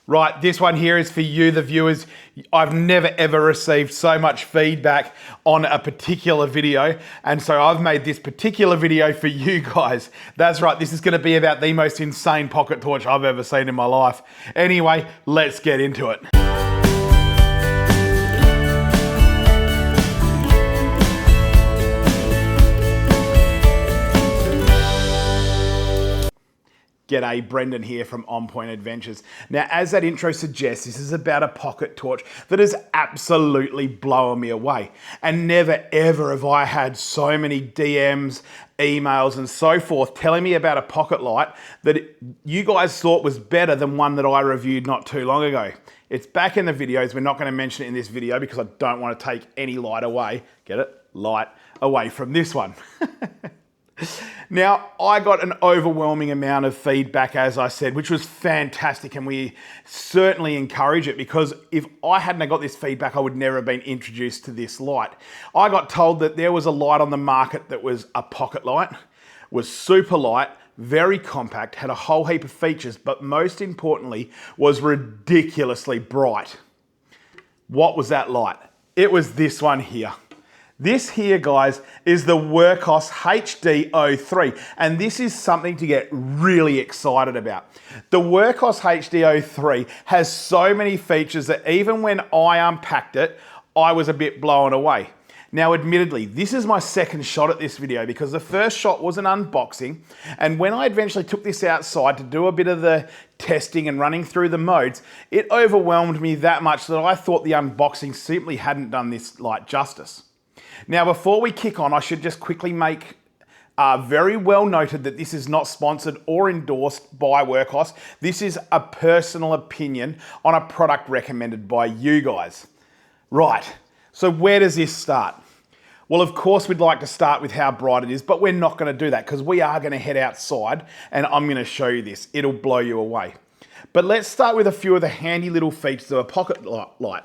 Right, this one here is for you, the viewers. I've never ever received so much feedback on a particular video, and so I've made this particular video for you guys. That's right, this is going to be about the most insane pocket torch I've ever seen in my life. Anyway, let's get into it. G'day, Brendan here from On Point Adventures. Now, as that intro suggests, this is about a pocket torch that has absolutely blown me away. And never ever have I had so many DMs, emails and so forth telling me about a pocket light that you guys thought was better than one that I reviewed not too long ago. It's back in the videos. We're not going to mention it in this video because I don't want to take any light away, get it? Light away from this one. Now, I got an overwhelming amount of feedback, as I said, which was fantastic, and we certainly encourage it because if I hadn't got this feedback, I would never have been introduced to this light. I got told that there was a light on the market that was a pocket light, was super light, very compact, had a whole heap of features, but most importantly, was ridiculously bright. What was that light? It was this one here. This here, guys, is the Wurkkos HD03, and this is something to get really excited about. The Wurkkos HD03 has so many features that even when I unpacked it, I was a bit blown away. Now, admittedly, this is my second shot at this video because the first shot was an unboxing, and when I eventually took this outside to do a bit of the testing and running through the modes, it overwhelmed me that much that I thought the unboxing simply hadn't done this light justice. Now, before we kick on, I should just quickly make very well noted that this is not sponsored or endorsed by Wurkkos. This is a personal opinion on a product recommended by you guys. Right, so where does this start? Well, of course, we'd like to start with how bright it is, but we're not going to do that because we are going to head outside and I'm going to show you this. It'll blow you away. But let's start with a few of the handy little features of a pocket light.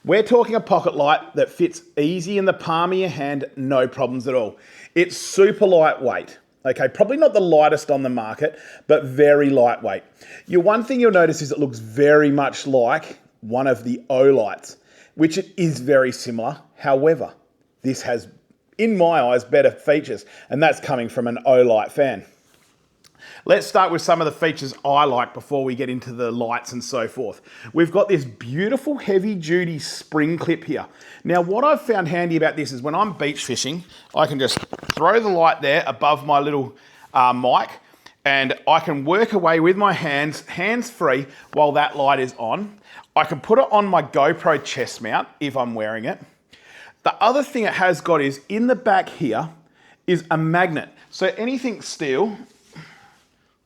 We're talking a pocket light that fits easy in the palm of your hand, no problems at all. It's super lightweight, okay? Probably not the lightest on the market, but very lightweight. One thing you'll notice is it looks very much like one of the O lights, which it is very similar. However, this has, in my eyes, better features, and that's coming from an O light fan. Let's start with some of the features I like before we get into the lights and so forth. We've got this beautiful heavy duty spring clip here. Now, what I've found handy about this is when I'm beach fishing, I can just throw the light there above my little mic and I can work away with my hands free while that light is on. I can put it on my GoPro chest mount if I'm wearing it. The other thing it has got is in the back here is a magnet. So anything steel,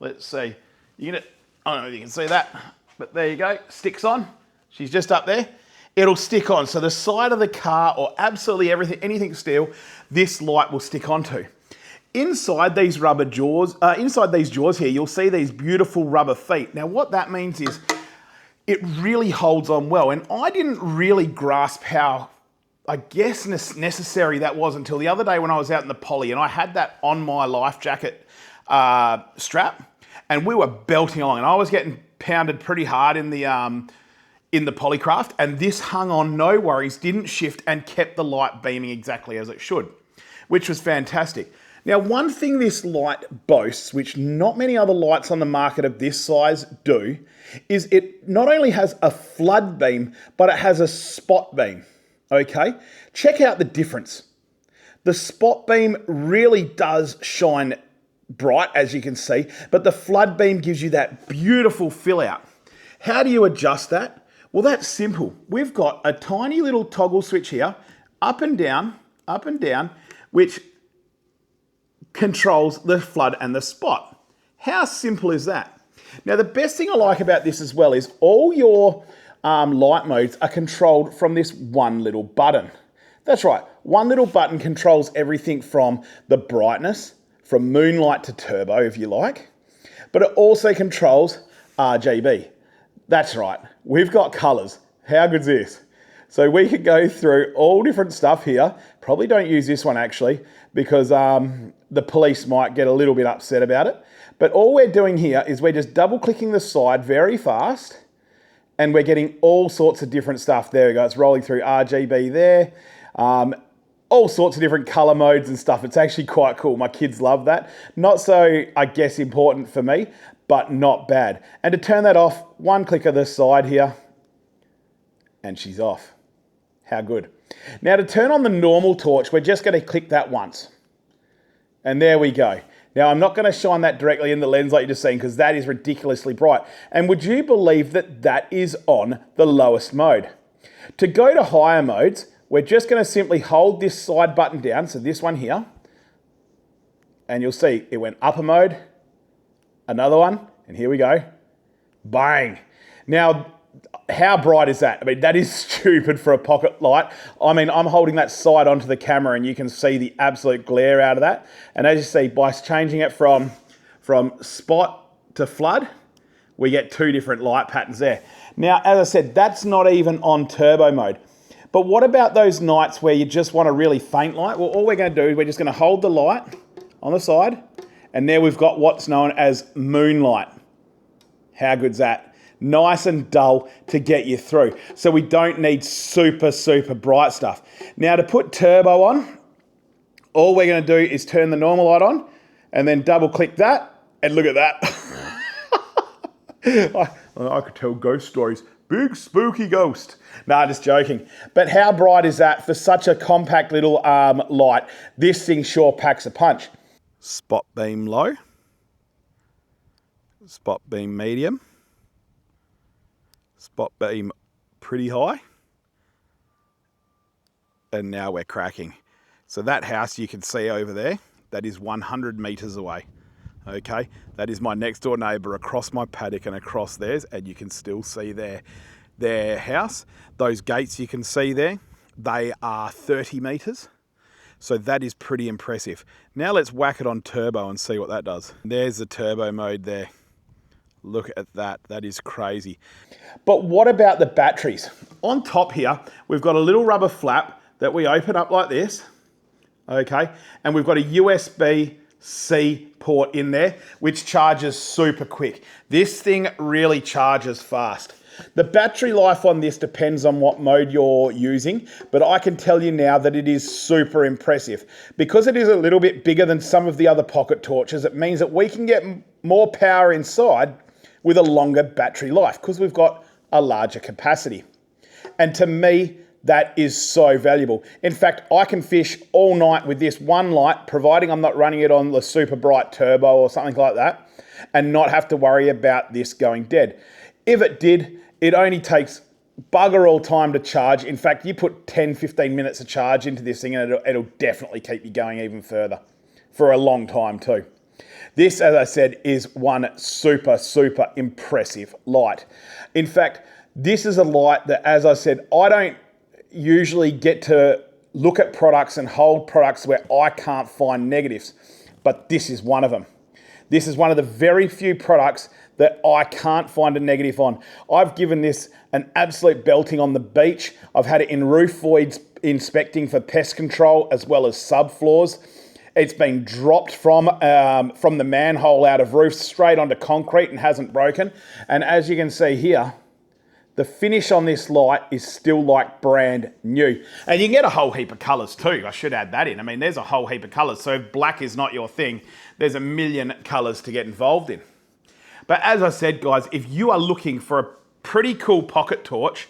let's see, I don't know if you can see that, but there you go, sticks on. She's just up there. It'll stick on. So the side of the car or absolutely everything, anything steel, this light will stick onto. Inside these rubber jaws, inside these jaws here, you'll see these beautiful rubber feet. Now what that means is it really holds on well. And I didn't really grasp how, I guess, necessary that was until the other day when I was out in the poly and I had that on my life jacket strap and we were belting along and I was getting pounded pretty hard in the polycraft, and this hung on, no worries, didn't shift and kept the light beaming exactly as it should, which was fantastic. Now, one thing this light boasts, which not many other lights on the market of this size do, is it not only has a flood beam, but it has a spot beam, okay? Check out the difference. The spot beam really does shine bright, as you can see, but the flood beam gives you that beautiful fill out. How do you adjust that? Well, that's simple. We've got a tiny little toggle switch here, up and down, which controls the flood and the spot. How simple is that? Now, the best thing I like about this as well is all your light modes are controlled from this one little button. That's right, one little button controls everything from the brightness, from moonlight to turbo, if you like, but it also controls RGB. That's right, we've got colors. How good's this? So we could go through all different stuff here. Probably don't use this one actually, because the police might get a little bit upset about it. But all we're doing here is we're just double clicking the side very fast, and we're getting all sorts of different stuff. There we go, it's rolling through RGB there. All sorts of different color modes and stuff. It's actually quite cool. My kids love that. Not so, I guess, important for me, but not bad. And to turn that off, one click of the side here, and she's off. How good. Now to turn on the normal torch, we're just going to click that once. And there we go. Now I'm not going to shine that directly in the lens like you just seen, because that is ridiculously bright. And would you believe that that is on the lowest mode? To go to higher modes, we're just going to simply hold this side button down, so this one here, and you'll see it went upper mode, another one, and here we go, bang. Now, how bright is that? I mean, that is stupid for a pocket light. I mean, I'm holding that side onto the camera and you can see the absolute glare out of that. And as you see, by changing it from spot to flood, we get two different light patterns there. Now, as I said, that's not even on turbo mode. But what about those nights where you just want a really faint light? Well, all we're going to do is we're just going to hold the light on the side, and there we've got what's known as moonlight. How good's that? Nice and dull to get you through. So we don't need super, super bright stuff. Now to put turbo on, all we're going to do is turn the normal light on and then double click that, and look at that. I could tell ghost stories. Big spooky ghost. Nah, just joking. But how bright is that for such a compact little light? This thing sure packs a punch. Spot beam low. Spot beam medium. Spot beam pretty high. And now we're cracking. So that house you can see over there, that is 100 meters away. Okay, that is my next door neighbour across my paddock and across theirs, and you can still see their house. Those gates you can see there, they are 30 meters. So that is pretty impressive. Now let's whack it on turbo and see what that does. There's the turbo mode there. Look at that, that is crazy. But what about the batteries? On top here, we've got a little rubber flap that we open up like this, okay? And we've got a USB-C port in there, which charges super quick. This thing really charges fast. The battery life on this depends on what mode you're using, but I can tell you now that it is super impressive. Because it is a little bit bigger than some of the other pocket torches, it means that we can get more power inside with a longer battery life because we've got a larger capacity. And to me, that is so valuable. In fact, I can fish all night with this one light, providing I'm not running it on the super bright turbo or something like that, and not have to worry about this going dead. If it did, it only takes bugger all time to charge. In fact, you put 10, 15 minutes of charge into this thing and it'll definitely keep you going even further for a long time too. This, as I said, is one super, super impressive light. In fact, this is a light that, as I said, I don't usually get to look at products and hold products where I can't find negatives, but this is one of them. This is one of the very few products that I can't find a negative on. I've given this an absolute belting on the beach. I've had it in roof voids inspecting for pest control as well as subfloors. It's been dropped from the manhole out of roofs straight onto concrete and hasn't broken. And as you can see here, the finish on this light is still like brand new. And you can get a whole heap of colours too. I should add that in. I mean, there's a whole heap of colours. So if black is not your thing, there's a million colours to get involved in. But as I said, guys, if you are looking for a pretty cool pocket torch,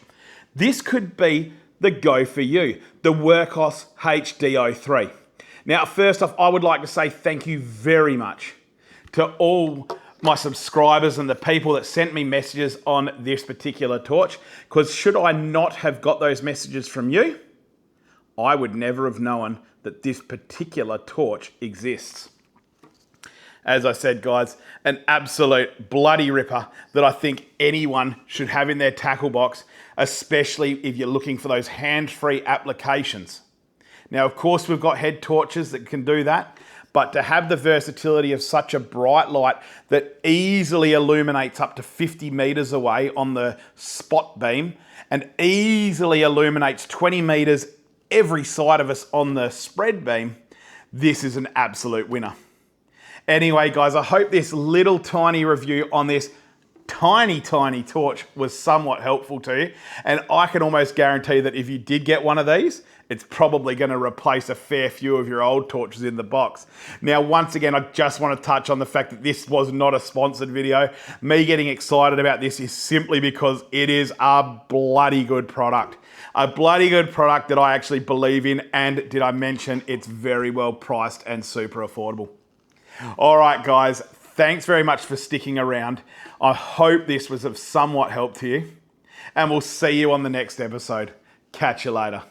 this could be the go for you, the Wurkkos HD03. Now, first off, I would like to say thank you very much to all my subscribers and the people that sent me messages on this particular torch, because should I not have got those messages from you, I would never have known that this particular torch exists. As I said, guys, an absolute bloody ripper that I think anyone should have in their tackle box, especially if you're looking for those hands-free applications. Now, of course, we've got head torches that can do that, but to have the versatility of such a bright light that easily illuminates up to 50 meters away on the spot beam and easily illuminates 20 meters every side of us on the spread beam, this is an absolute winner. Anyway, guys, I hope this little tiny review on this tiny torch was somewhat helpful to you. And I can almost guarantee that if you did get one of these, it's probably going to replace a fair few of your old torches in the box. Now, once again, I just want to touch on the fact that this was not a sponsored video. Me getting excited about this is simply because it is a bloody good product. A bloody good product that I actually believe in, and did I mention it's very well priced and super affordable. All right, guys, thanks very much for sticking around. I hope this was of somewhat help to you, and we'll see you on the next episode. Catch you later.